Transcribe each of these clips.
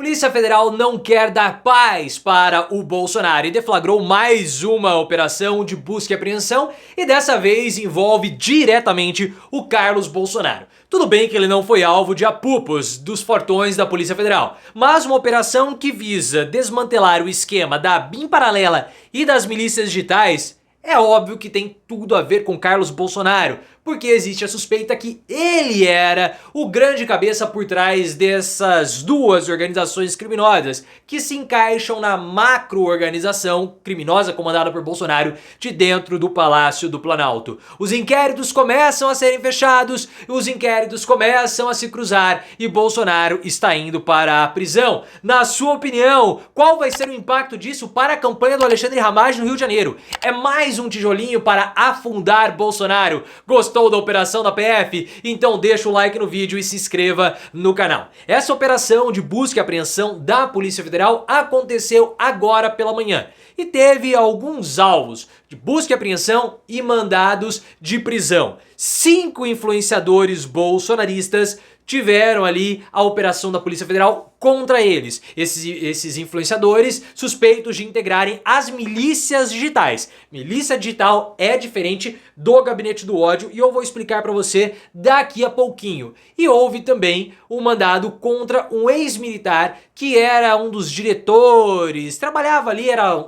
Polícia Federal não quer dar paz para o Bolsonaro e deflagrou mais uma operação de busca e apreensão e dessa vez envolve diretamente o Carlos Bolsonaro. Tudo bem que ele não foi alvo de apupos dos fortões da Polícia Federal, mas uma operação que visa desmantelar o esquema da BIM paralela e das milícias digitais é óbvio que tem tudo a ver com Carlos Bolsonaro, porque existe a suspeita que ele era o grande cabeça por trás dessas duas organizações criminosas que se encaixam na macro-organização criminosa comandada por Bolsonaro de dentro do Palácio do Planalto. Os inquéritos começam a serem fechados, os inquéritos começam a se cruzar e Bolsonaro está indo para a prisão. Na sua opinião, qual vai ser o impacto disso para a campanha do Alexandre Ramagem no Rio de Janeiro? É mais um tijolinho para afundar Bolsonaro? Gostou da operação da PF? Então deixa o like no vídeo e se inscreva no canal. Essa operação de busca e apreensão da Polícia Federal aconteceu agora pela manhã e teve alguns alvos de busca e apreensão e mandados de prisão. 5 influenciadores bolsonaristas tiveram ali a operação da Polícia Federal contra eles. Esses influenciadores suspeitos de integrarem as milícias digitais. Milícia digital é diferente do gabinete do ódio e eu vou explicar para você daqui a pouquinho. E houve também um mandado contra um ex-militar que era um dos diretores, trabalhava ali, era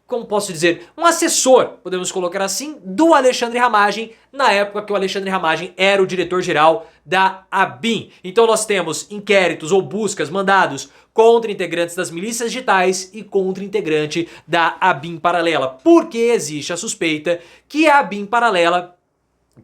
como posso dizer, um assessor, podemos colocar assim, do Alexandre Ramagem, na época que o Alexandre Ramagem era o diretor-geral da ABIN. Então nós temos inquéritos ou buscas mandados contra integrantes das milícias digitais e contra integrante da ABIN paralela, porque existe a suspeita que a ABIN paralela,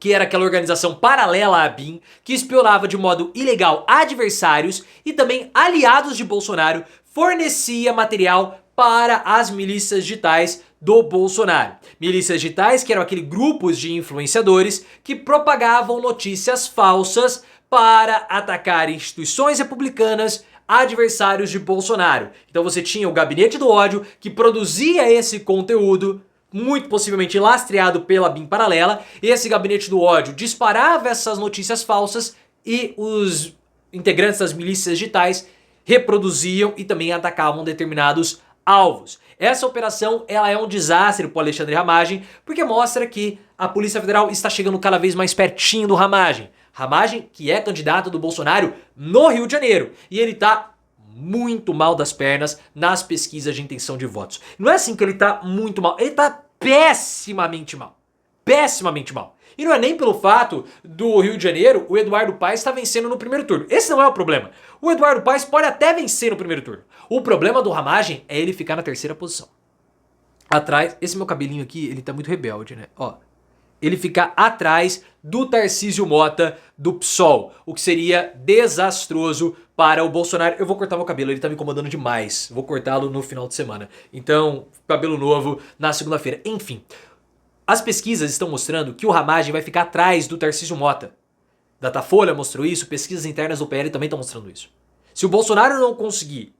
que era aquela organização paralela à ABIN, que espionava de modo ilegal adversários e também aliados de Bolsonaro, fornecia material para as milícias digitais do Bolsonaro. Milícias digitais que eram aqueles grupos de influenciadores que propagavam notícias falsas para atacar instituições republicanas, adversários de Bolsonaro. Então você tinha o gabinete do ódio que produzia esse conteúdo, muito possivelmente lastreado pela BIM paralela. Esse gabinete do ódio disparava essas notícias falsas e os integrantes das milícias digitais reproduziam e também atacavam determinados alvos. Essa operação ela é um desastre para o Alexandre Ramagem, porque mostra que a Polícia Federal está chegando cada vez mais pertinho do Ramagem. Ramagem que é candidato do Bolsonaro no Rio de Janeiro. E ele está muito mal das pernas nas pesquisas de intenção de votos. Não é assim que ele está muito mal, ele está pessimamente mal. Pessimamente mal. E não é nem pelo fato do Rio de Janeiro o Eduardo Paes estar vencendo no primeiro turno. Esse não é o problema. O Eduardo Paes pode até vencer no primeiro turno. O problema do Ramagem é ele ficar na terceira posição. Atrás, esse meu cabelinho aqui, ele tá muito rebelde, né? Ó, ele ficar atrás do Tarcísio Mota do PSOL, o que seria desastroso para o Bolsonaro. Eu vou cortar meu cabelo, ele tá me incomodando demais. Vou cortá-lo no final de semana. Então, cabelo novo na segunda-feira. Enfim, as pesquisas estão mostrando que o Ramagem vai ficar atrás do Tarcísio Mota. Datafolha mostrou isso, pesquisas internas do PL também estão mostrando isso. Se o Bolsonaro não conseguir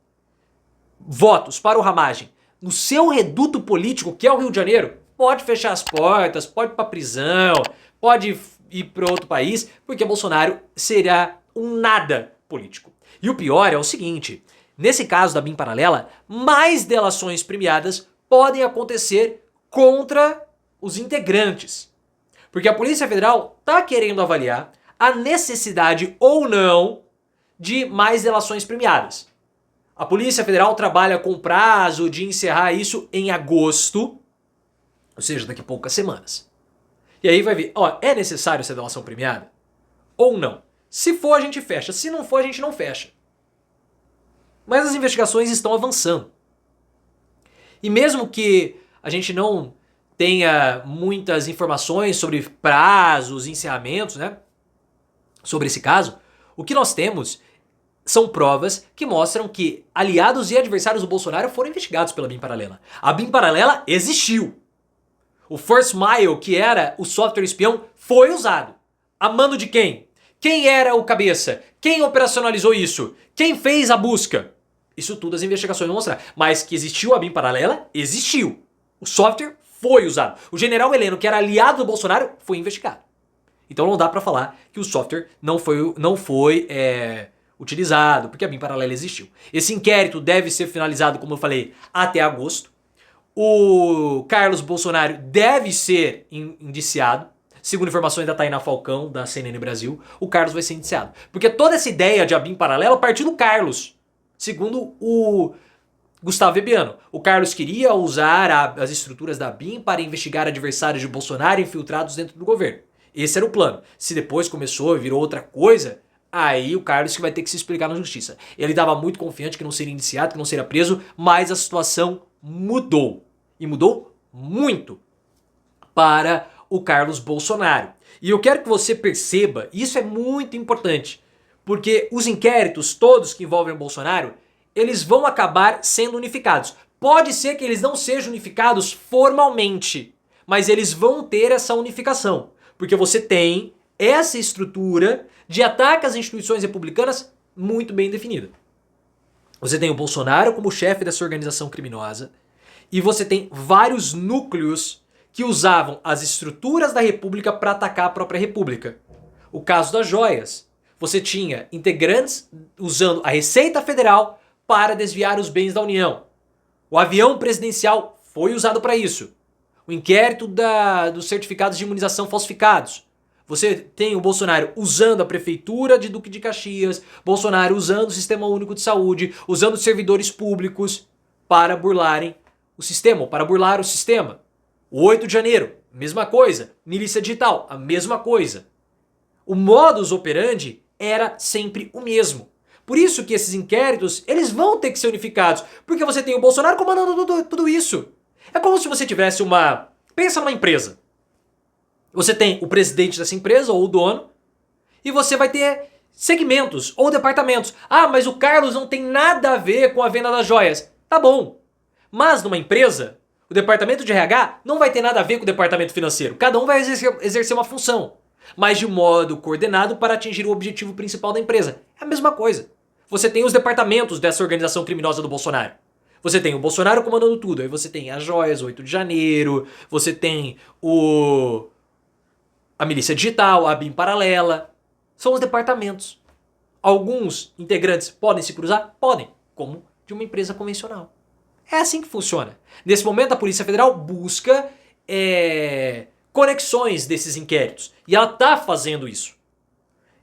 votos para o Ramagem no seu reduto político, que é o Rio de Janeiro, pode fechar as portas, pode ir para prisão, pode ir para outro país, porque Bolsonaro será um nada político. E o pior é o seguinte, nesse caso da BIM paralela, mais delações premiadas podem acontecer contra os integrantes. Porque a Polícia Federal está querendo avaliar a necessidade ou não de mais delações premiadas. A Polícia Federal trabalha com prazo de encerrar isso em agosto, ou seja, daqui a poucas semanas. E aí vai ver, ó, é necessário essa delação premiada? Ou não? Se for, a gente fecha. Se não for, a gente não fecha. Mas as investigações estão avançando. E mesmo que a gente não tenha muitas informações sobre prazos, encerramentos, né? Sobre esse caso, o que nós temos são provas que mostram que aliados e adversários do Bolsonaro foram investigados pela BIM paralela. A BIM paralela existiu. O First Mile, que era o software espião, foi usado. A mando de quem? Quem era o cabeça? Quem operacionalizou isso? Quem fez a busca? Isso tudo as investigações vão mostrar. Mas que existiu a BIM paralela, existiu. O software foi usado. O general Heleno, que era aliado do Bolsonaro, foi investigado. Então não dá pra falar que o software não foi utilizado, porque a BIM paralela existiu. Esse inquérito deve ser finalizado, como eu falei, até agosto. O Carlos Bolsonaro deve ser indiciado. Segundo informações da Tainá Falcão, da CNN Brasil, o Carlos vai ser indiciado. Porque toda essa ideia de ABIN paralela partiu do Carlos, segundo o Gustavo Bebiano. O Carlos queria usar as estruturas da ABIN para investigar adversários de Bolsonaro infiltrados dentro do governo. Esse era o plano. Se depois começou e virou outra coisa, aí o Carlos que vai ter que se explicar na justiça. Ele estava muito confiante que não seria indiciado, que não seria preso, mas a situação mudou. E mudou muito para o Carlos Bolsonaro. E eu quero que você perceba, isso é muito importante, porque os inquéritos todos que envolvem o Bolsonaro, eles vão acabar sendo unificados. Pode ser que eles não sejam unificados formalmente, mas eles vão ter essa unificação, porque você tem essa estrutura de ataque às instituições republicanas muito bem definida. Você tem o Bolsonaro como chefe dessa organização criminosa, e você tem vários núcleos que usavam as estruturas da República para atacar a própria República. O caso das joias. Você tinha integrantes usando a Receita Federal para desviar os bens da União. O avião presidencial foi usado para isso. O inquérito dos certificados de imunização falsificados. Você tem o Bolsonaro usando a prefeitura de Duque de Caxias, Bolsonaro usando o Sistema Único de Saúde, usando servidores públicos para burlarem o sistema, ou para burlar o sistema. O 8 de janeiro, mesma coisa. Milícia digital, a mesma coisa. O modus operandi era sempre o mesmo. Por isso que esses inquéritos, eles vão ter que ser unificados, porque você tem o Bolsonaro comandando tudo isso. É como se você tivesse pensa numa empresa. Você tem o presidente dessa empresa, ou o dono, e você vai ter segmentos ou departamentos. Ah, mas o Carlos não tem nada a ver com a venda das joias. Tá bom. Mas numa empresa, o departamento de RH não vai ter nada a ver com o departamento financeiro. Cada um vai exercer uma função, mas de modo coordenado para atingir o objetivo principal da empresa. É a mesma coisa. Você tem os departamentos dessa organização criminosa do Bolsonaro. Você tem o Bolsonaro comandando tudo. Aí você tem as joias, 8 de janeiro, você tem a milícia digital, a BIM paralela. São os departamentos. Alguns integrantes podem se cruzar? Podem, como de uma empresa convencional. É assim que funciona. Nesse momento, a Polícia Federal busca conexões desses inquéritos. E ela está fazendo isso.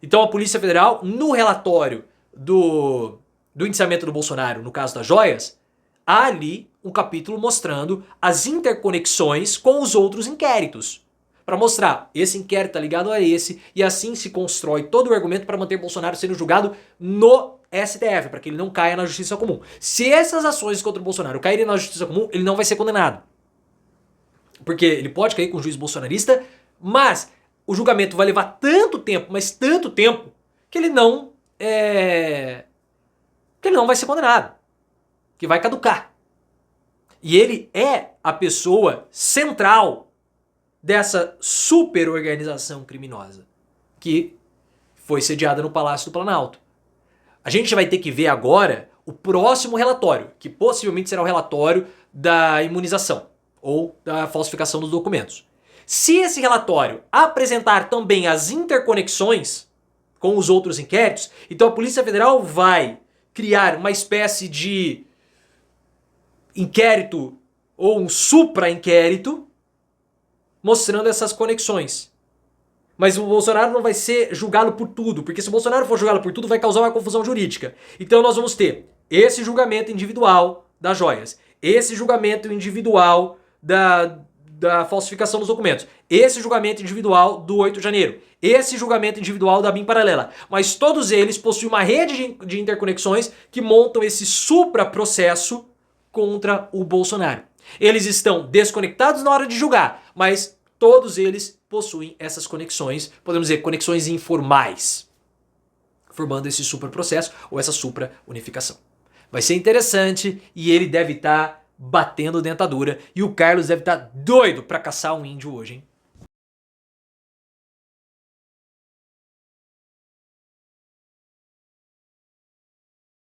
Então, a Polícia Federal, no relatório do indiciamento do Bolsonaro, no caso das joias, há ali um capítulo mostrando as interconexões com os outros inquéritos. Para mostrar, esse inquérito está ligado a esse, e assim se constrói todo o argumento para manter Bolsonaro sendo julgado no STF, para que ele não caia na justiça comum. Se essas ações contra o Bolsonaro caírem na justiça comum, ele não vai ser condenado. Porque ele pode cair com o juiz bolsonarista, mas o julgamento vai levar tanto tempo, mas tanto tempo, que ele não vai ser condenado. Que vai caducar. E ele é a pessoa central dessa super organização criminosa que foi sediada no Palácio do Planalto. A gente vai ter que ver agora o próximo relatório, que possivelmente será o relatório da imunização ou da falsificação dos documentos. Se esse relatório apresentar também as interconexões com os outros inquéritos, então a Polícia Federal vai criar uma espécie de inquérito ou um supra-inquérito mostrando essas conexões. Mas o Bolsonaro não vai ser julgado por tudo, porque se o Bolsonaro for julgado por tudo, vai causar uma confusão jurídica. Então nós vamos ter esse julgamento individual das joias, esse julgamento individual da falsificação dos documentos, esse julgamento individual do 8 de janeiro, esse julgamento individual da BIM paralela. Mas todos eles possuem uma rede de interconexões que montam esse supra-processo contra o Bolsonaro. Eles estão desconectados na hora de julgar, mas todos eles possuem essas conexões, podemos dizer, conexões informais, formando esse superprocesso ou essa supra-unificação. Vai ser interessante e ele deve estar batendo dentadura e o Carlos deve estar doido para caçar um índio hoje, hein?